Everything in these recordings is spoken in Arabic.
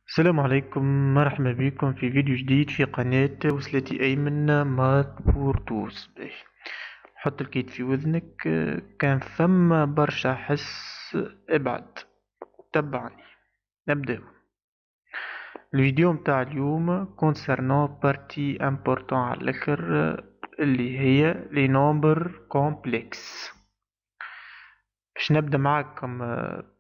السلام عليكم، مرحبا بكم في فيديو جديد في قناة وصلتي أيمن مات بورتوس. حط الكيت في وذنك. كان ثم برشا حس. ابعد تبعني. نبدأ الفيديو متاع اليوم كونسرنو بارتي امبورطون على الاخر، اللي هي لي نومبر كومبلكس. باش نبدا معاكم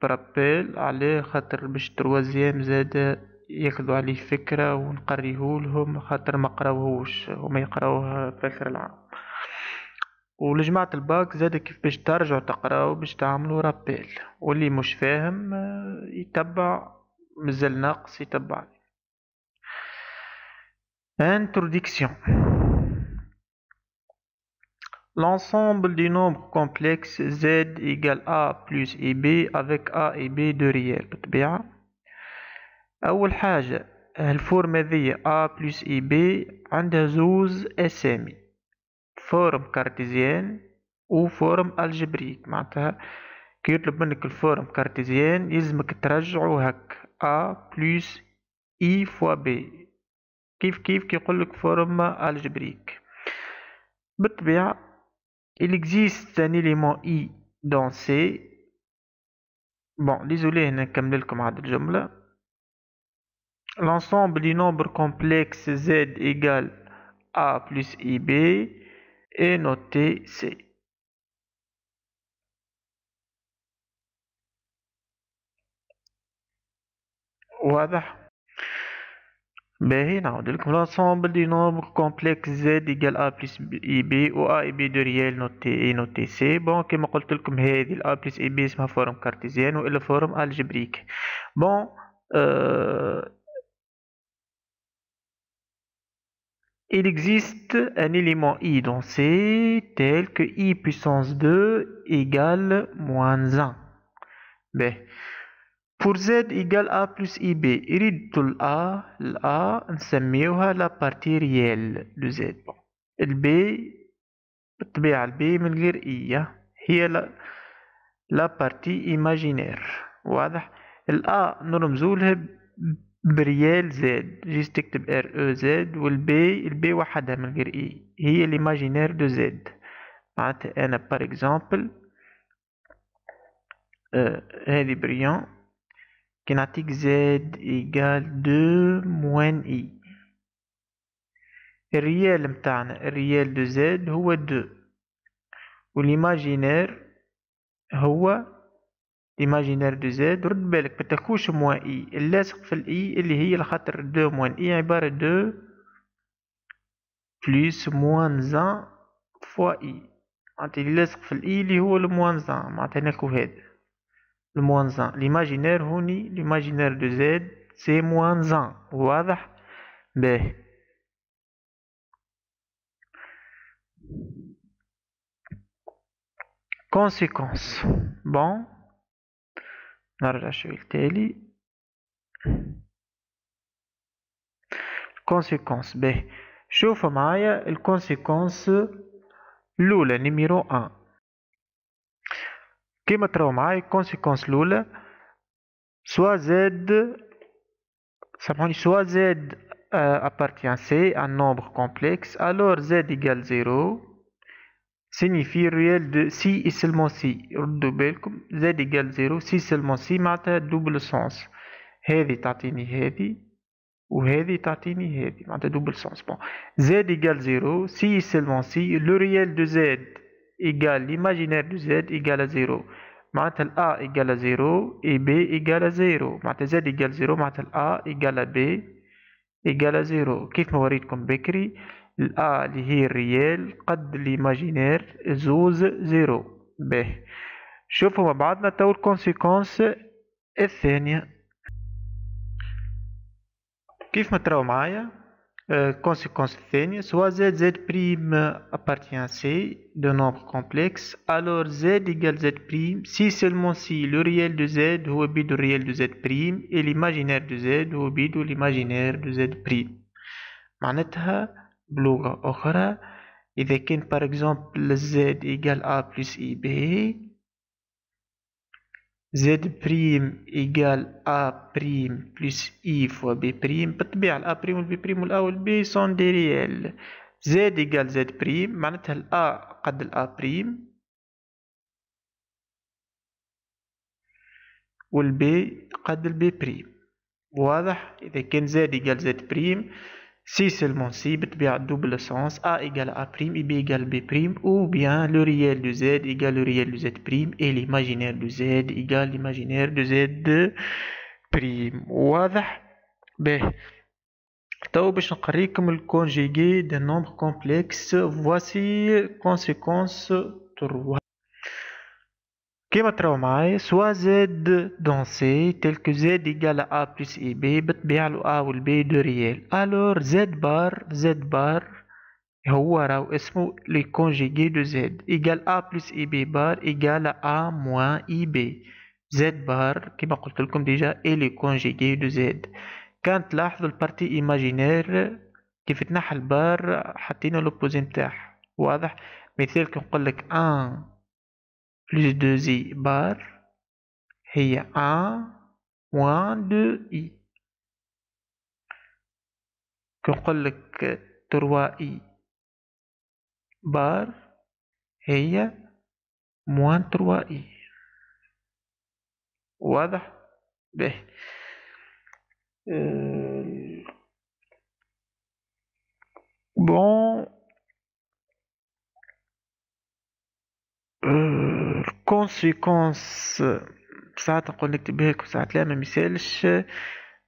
برابيل عليه خاطر باش تروازيام زاد ياخذوا عليه فكرة ونقريهولهم خاطر ما قراوهوش وما يقراوها في آخر العام. ولجماعة الباك زاد كيف باش ترجعوا تقراو باش تعملوا رابيل، واللي مش فاهم يتبع، مازال ناقص يتبع. Introduction. L'ensemble des nombres complexes z égale a plus ib avec a et b de réel بالطبيعة. أول حاجة الفورم هذيا a plus ib عندها زوز أسامي، فورم كارتيزيان وفورم الجبريك. معناتها كي يطلب منك الفورم كارتيزيان يلزمك ترجعو هك a plus i fois b، كيف كي يقولك فورم الجبريك. بالطبيعة il existe un élément i dans C. Bon, désolé هنا نكمللكم عاد الجملة. L'ensemble du nombre complexe z égale a plus ib est noté C. واضح؟ باهي نعاود لكم. l'ensemble du nombre complexe z égale a plus ib و a et b de réel noté noté c. بون كما قلت لكم هذه ال a plus ib اسمها فورم كارتيزيان والا فورم الجبريك. بون il existe un élément i dans C tel que i puissance 2 égale moins 1. Ben, pour z égale a plus ib يريد الA نسميوها la partie réelle de z. bon. الB بالطبيعة الB من غير i هي la partie imaginaire. واضح؟ الA نرمزولها بريال زد، جيت تكتب ار او زد، والبي وحدها من غير اي هي ليماجينير دو زد. معناتها انا بار اكزامبل هذه بريان كي نعطيك زد ايكال دو موان اي، الريال متاعنا الريال دو زد هو دو، والإيماجينير هو إيماجينير دو زد. رد بالك متاخوش موان اي، اللاصق في الاي اللي هي لخاطر دو موان اي عبارة دو بلس موان ان فوا اي. معناتها اللي لاصق في الاي اللي هو الموان ان، معناتها ناخو هذا الموان ان. ليماجينير هوني ليماجينير دو زد سي موان ان. واضح؟ باهي. كونسيكونس. بون نرجع شوي التالي. كونسيكونس. باهي شوفوا معايا الكونسيكونس الأولى نيميرو ان. كيما تراو معايا الكونسيكونس الأولى سوا زد، سامحوني، soit z appartient à C, un nombre complexe, alors z égale 0 signifie réel de si et seulement si. ردوا بالكم z égale 0 si seulement si معناتها double sens. هذه تعطيني هذه وهذه تعطيني هذه، معناتها double sens. bon z égale 0 si et seulement si le réel de z égale l'imaginaire de z égale à 0. معناتها ال A égale à 0 et B égale à 0. معناتها Z égale 0 معناتها ال A égale à B égale à 0. كيف ما وريتكم بكري ال A اللي هي الريال قد الإيماجينير زوز 0. باهي شوفوا مع بعضنا تو الكونسيكونس الثانية. كيف ما تراو معايا conséquence الثانية soit z prime appartient à C de nombre complexe, alors z égale z prime si seulement si le réel de z هو بيدو الريال de z prime et l'imaginaire de z هو بيدو l'imaginaire de z prime. معناتها بلغة أخرى إذا كان par exemple z égale a plus ib Z بريم إيجال A بريم بلس I فوا B بريم. بالطبيعة ال A بريم وال B بريم وال A وال B سون دي ريال. Z إيجال Z بريم معناتها ال A قد ال A بريم وال B قد ال B بريم. واضح؟ إذا كان Z إيجال Z بريم سي سيلمون سي بالطبيعة دوبل سونس A إيجال A بريم et B إيجال B بريم ou bien le réel de Z إيجال le réel de Z بريم et l'imaginaire de Z إيجال l'imaginaire de Z بريم. واضح؟ باهي تو باش نقريكم الكونجيغي دو نومبر كومبلكس. voici conséquence 3. كيما تراو معايا سوا زد دون سي تل كو زد إيجال أ بلس إي بي بالطبيعة لو أ و البي دو ريال. ألور زد بار هو راهو اسمه لي كونجيغي دو زد إيجال أ بلس إي بي بار إيجال أ موان إي بي. زد بار كيما قلتلكم ديجا إي لي كونجيغي دو زد. كان تلاحظوا البارتي ايماجينير كيف تنحى البار حطينا لوبوزي متاعها. واضح؟ مثال كي نقولك ان بلس دو زي بار هي ان موان دو اي. كي نقولك تروا اي بار هي موان تروا اي. واضح؟ باهي بون الكونسيكونس ساعات نقول نكتب هيك وساعات لا، ما مثالش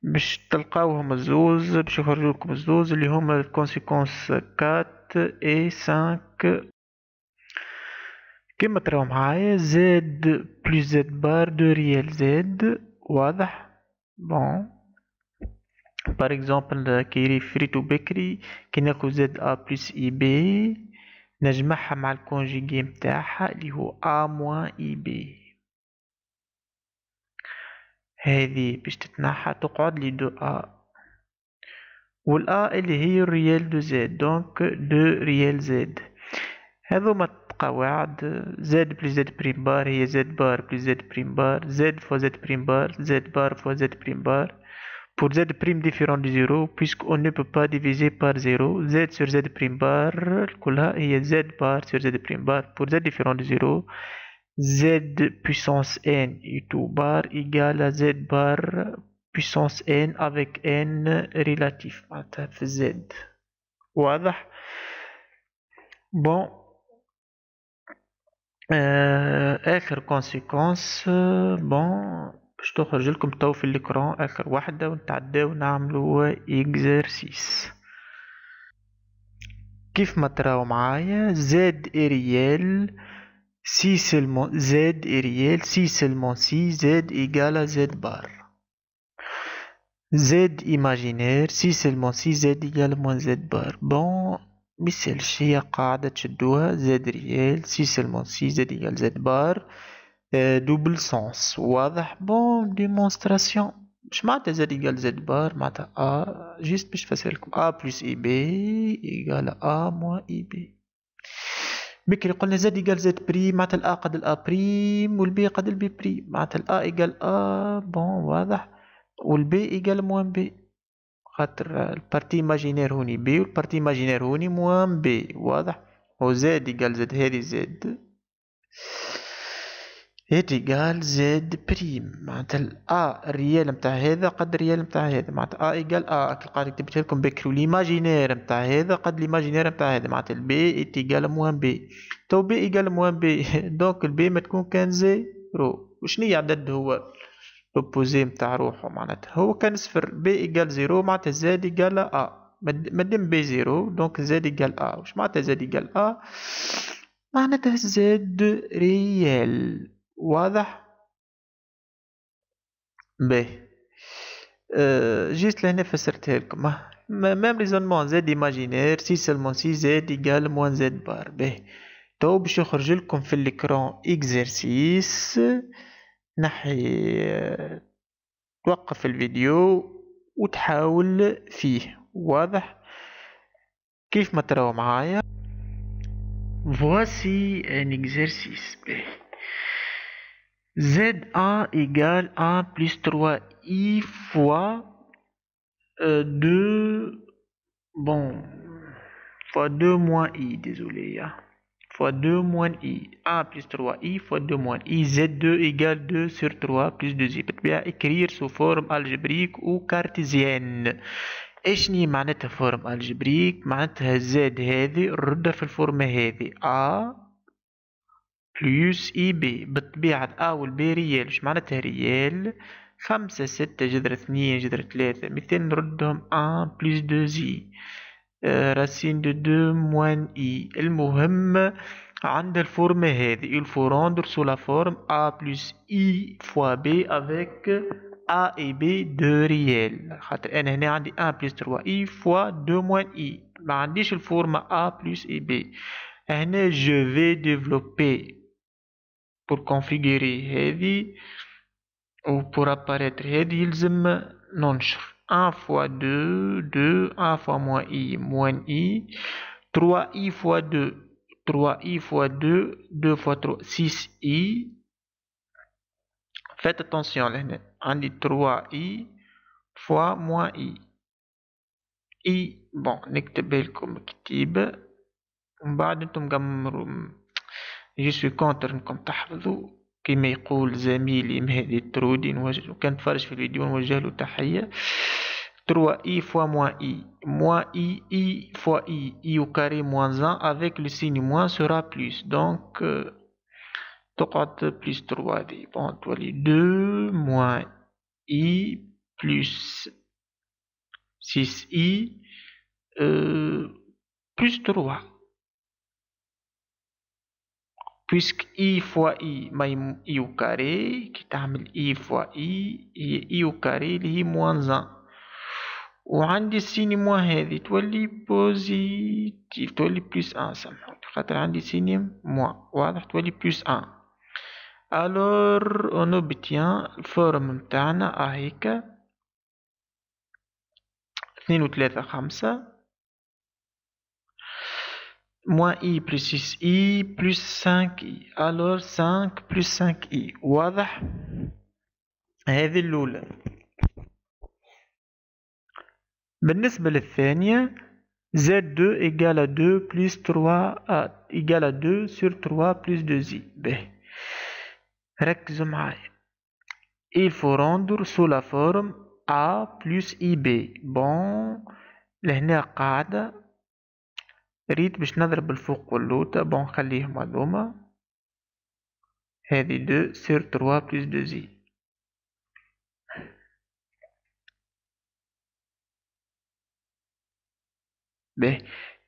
باش تلقاوهم الزوز باش يخرجولكم الزوز اللي هما الكونسيكونس 4 اي 5 كيما تراو معايا. زد بلس زد بار دو ريال زد. واضح؟ بون بار اكزومبل كي فريتو بكري كي ناخو زد ا بلس اي بي نجمعها مع الكونجيغي متاعها اللي هو ا موان اي بي. هذه باش تتنحى تقعد لي دو ا والآ اللي هي الريال دو زد دونك دو ريال زد. هذوما القواعد. زد بلس زد بريم بار هي زد بار بلس زد بريم بار زد فوا زد بريم بار زد بار فوا زد بريم بار pour z prime différent de 0 puisqu'on ne peut pas diviser par 0 z sur z prime bar كلها هي z bar sur z prime bar pour z différent de 0 z puissance n et tout bar égale à z bar puissance n avec n relatif معناتها في z. واضح؟ بون آخر كونسيكونس بون باش تخرج لكم تو في الإكران آخر واحدة ونتعداو نعملو إكزرسيس. كيف ما تراو معايا زد ريال سي سلمون زد ريال سي سلمون سي زد إيجال زد بار. زد إيماجينير سي سلمون سي زد إيجال موان زد بار. بون ميسالش هي قاعدة تشدوها زد ريال سي سلمون سي زد إيجال زد بار دوبل سونس. واضح؟ بون ديمونستراسيون مش معناتها زد إيجال زد بار معناتها أ جيست باش نفسرلكم أ بلس إي بي إيجال أ موان إي بي. بكري قلنا زد إيجال زد بريم معناتها الأ قد الأ بريم والبي قد البي بريم معناتها الأ إيجال أ. بون واضح؟ والبي إيجال موان بي خاطر البارتي إيماجينير هوني بي والبارتي إيماجينير هوني موان بي. واضح؟ وزد إيجال زد هذي زد إيجال زد بريم معناتها الأ الريال متاع هذا قد الريال متاع هذا معناتها أ إيجال أ القاعدة كتبتها لكم بكري والإيماجينير متاع هذا قد الإيماجينير متاع هذا معناتها البي إيجال موان بي. تو بي إيجال موان بي دونك البي ما تكون كان زيرو. وشنيا عدد هو لوبوزي متاع روحه معناتها هو كان صفر. بي إيجال زيرو معناتها زاد إيجال أ مادام بي زيرو دونك زاد إيجال أ. وش معناتها زاد إيجال أ؟ معناتها زاد ريال. واضح؟ باهي جيست لهنا فسرتها لكم ميم ريزونمون زاد ايماجينير سي سلمون سي زاد ايجال موان زاد بار. باهي تو باش يخرج لكم في الإكران إكزرسيس. نحي توقف الفيديو وتحاول فيه. واضح؟ كيف ما تراو معايا voici un exercice. باهي ZA égale A plus 3I fois 2, bon, fois 2 moins I, désolé, hein. Fois 2 moins I, A plus 3I fois 2 moins I, Z2 égale 2 sur 3 plus 2I. بالطبيعة écrire sous forme algébrique ou cartésienne. ايش معناتها فورم الجبريك؟ معناتها زد هذه نردها في الفورمة هذه A بلس اي بي. بالطبيعة A والبي ريال. ايش معناتها ريال؟ 5 6 جذر 2 جذر 3. مثال نردهم A بلس 2 زي راسين دو 2 موان اي. المهم عند الفورمة هذه il faut rendre sous la forme A plus I fois B avec A et B deux réels. خاطر أنا هنا عندي 1 plus 3I fois 2 moins I. ما عنديش الفورمة A plus et B. هنا je vais développer pour configurer هذه ou pour apparaître هذه يلزم ننشر 1 fois 2 2 1 fois moins I 3I fois 2 3I fois 2 2 fois 3 6I. Faites attention لهنا عندي 3I fois moins I bon نكتبها لكم كتيبة ومن بعد انتم قمروا. جو سوي كونتر انكم تحفظوا كما يقول زميلي مهدي الترودي وكان تفرج في الفيديو نوجه له تحية. 3i fois moins i fois i au carré moins 1 avec le signe moins sera plus. Donc تقعد plus 3 دي bon تولي 2 moins i plus 6i plus 3 puisque i fois i ما i au carré كي تعمل i fois i هي i au carré اللي هي moins 1 وعندي السيني موا هذه تولي بوزيتيف تولي بلس 1 سامحوني خاطر عندي سيني موا واضح تولي بلس 1. alors on obtient الفورم متاعنا هيكا 2 و 3 5 moins i plus 6i plus 5i. alors 5 plus 5i واضح. هذه الأولى. بالنسبة للثانية Z2 égale à 2 plus 3 égale à 2 sur 3 plus 2i. به ركزوا معايا. il faut rendre sous la forme A plus IB. bon لهنا قاعدة ريت باش نضرب الفوق واللوتا bon خليهم هذوما هذه 2 sur 3 plus 2i. به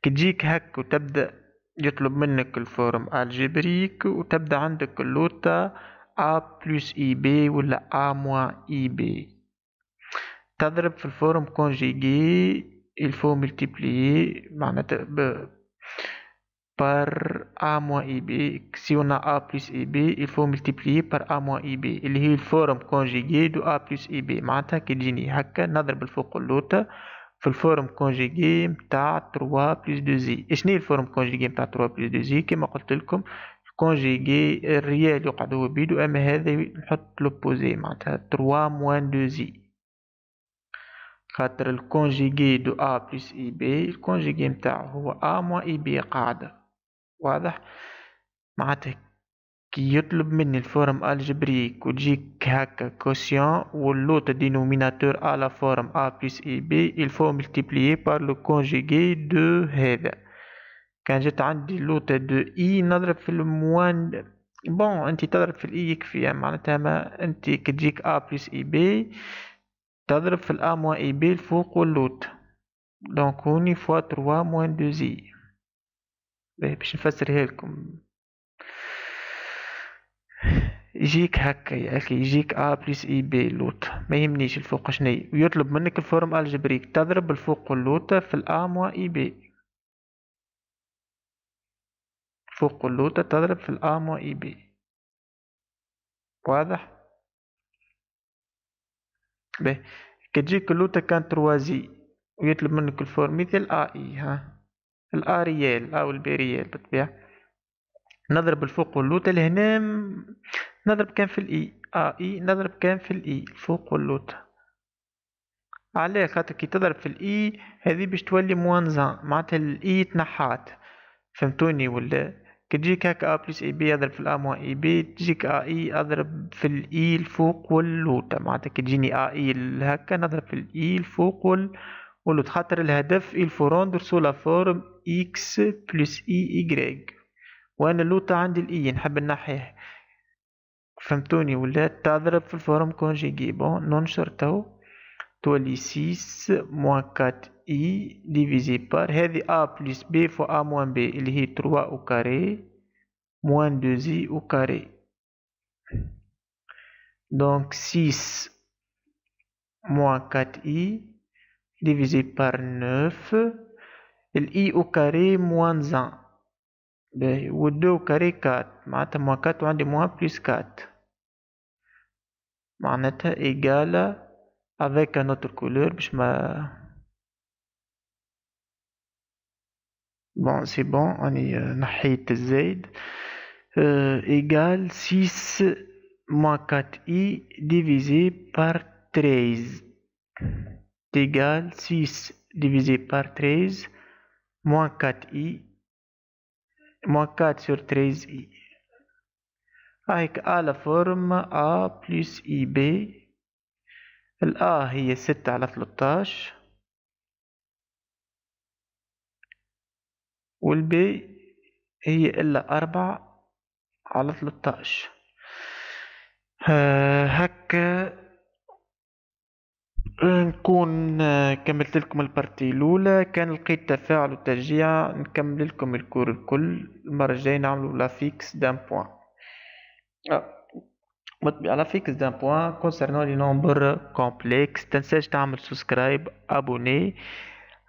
كتجيك هك وتبدأ يطلب منك الفورم الجبريك وتبدأ عندك اللوتا A plus IB ولا A moins IB. تضرب في الفورم conjugué il faut multiplier معناتها par A moins IB. si on a A plus IB il faut multiplier par A moins IB اللي هي الفورم conjugué دو A plus IB. معناتها كي تجيني هكا نضرب الفوق اللوتا في الفورم كونجيجي متاع 3 بلس 2 زي. اشني الفورم كونجيجي متاع 3 بلس 2 زي؟ كما قلت لكم الكونجيجي الريال يقعد هو بيدو اما هذا نحط لوبوزي معناتها 3 موان 2 زي خاطر الكونجيجي دو ا بلس اي بي الكونجيجي متاعه هو ا موان اي بي قاعدة. واضح. معناتها كي يطلب مني الفورم الجبريك وتجيك هكا كوسيون واللوت دينوميناتور à la forme a plus ib il faut multiplier par le conjugué de هذا. كان جت عندي اللوتة دو اي نضرب في الموان بون انت تضرب في الاي يكفي معناتها ما انت كتجيك a plus ib تضرب في الا موان اي بي الفوق واللوت دونك هوني فوا 3 موان 2 زي. باش نفسرها لكم يجيك هكا يا اخي يجيك A بلس اي بي لوت ما يهمنيش الفوق شني ويطلب منك الفورم الجبريك تضرب الفوق اللوتة في الA موان اي بي. فوق اللوتة تضرب في الA موان اي بي. واضح. باهي كتجيك اللوتة كان 3 زي ويطلب منك الفورم مثل A اي ها الA ريال أو البي ريال بالطبيعة نضرب الفوق واللوطة لهنا نضرب كان في الاي اي نضرب كان في الاي الفوق واللوطة. علاه؟ خاطر كي تضرب في الاي هذه باش تولي موانزان، معناتها الاي تنحات، فهمتوني ولا؟ كي تجيك هكا ا بلس اي بي اضرب في الا موان اي بي، تجيك ا اي اضرب في الاي الفوق واللوطة، معناتها كي تجيني ا اي هكا نضرب في الاي الفوق واللوطة، خاطر الهدف الفوروندر سو لا فورم اكس بلس اي ايكغيك، وانا اللوطة عندي الاي نحب نحيه، فهمتوني ولا؟ تضرب في الفورم كونجيجي. بون ننشر تو تولي 6 موان 4 اي ديفيزي بار هذه ا بلس بي فوا ا موان بي اللي هي 3 او كاري موان 2 اي او كاري. دونك 6 موان 4 اي ديفيزي بار 9 الاي او كاري موان 1 باهي، و 2 او كاري 4 معناتها موان 4 وعندي موان بلس 4 معناتها إيجالة avec un autre couleur باش ما. بون سي بون راني نحيت الزايد. إيجال 6 moins 4i divisé par 13 égale 6 divisé par 13 moins 4i moins 4 sur 13i. هيك A la forme A plus IB. ال A هي 6 على 13 وال B هي إلا 4 على 13. هكا نكون كملت لكم البارتي الأولى. كان لقيت تفاعل وتشجيع نكمل لكم الكور الكل. المرة الجاية نعملو لا فيكس دان بوان. على فيكس دان بوان كونسيرنون لي نومبر كومبلكس. تنساش تعمل سبسكرايب ابوني.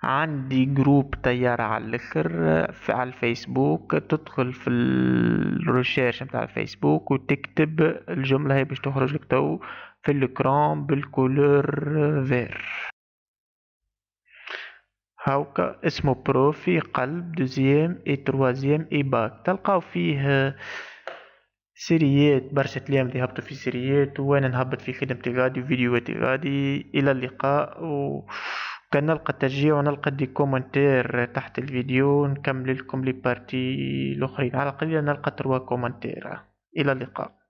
عندي جروب طيارة على الاخر على الفيسبوك. تدخل في الريشيرش متاع الفيسبوك وتكتب الجملة هي باش تخرج لك تو في الاكران بالكولور فير هاوكا. اسمه بروفي قلب دوزيام اي تروازيام اي باك. تلقاو فيه سيريات برشا تلامذة يهبطوا في سيريات وانا نهبط في خدمتي غادي وفيديوهاتي غادي. الى اللقاء. وكان نلقى تشجيع ونلقى دي كومنتير تحت الفيديو نكمل لكم لي بارتي الاخرين. على القليل نلقى 3 كومنتير. الى اللقاء.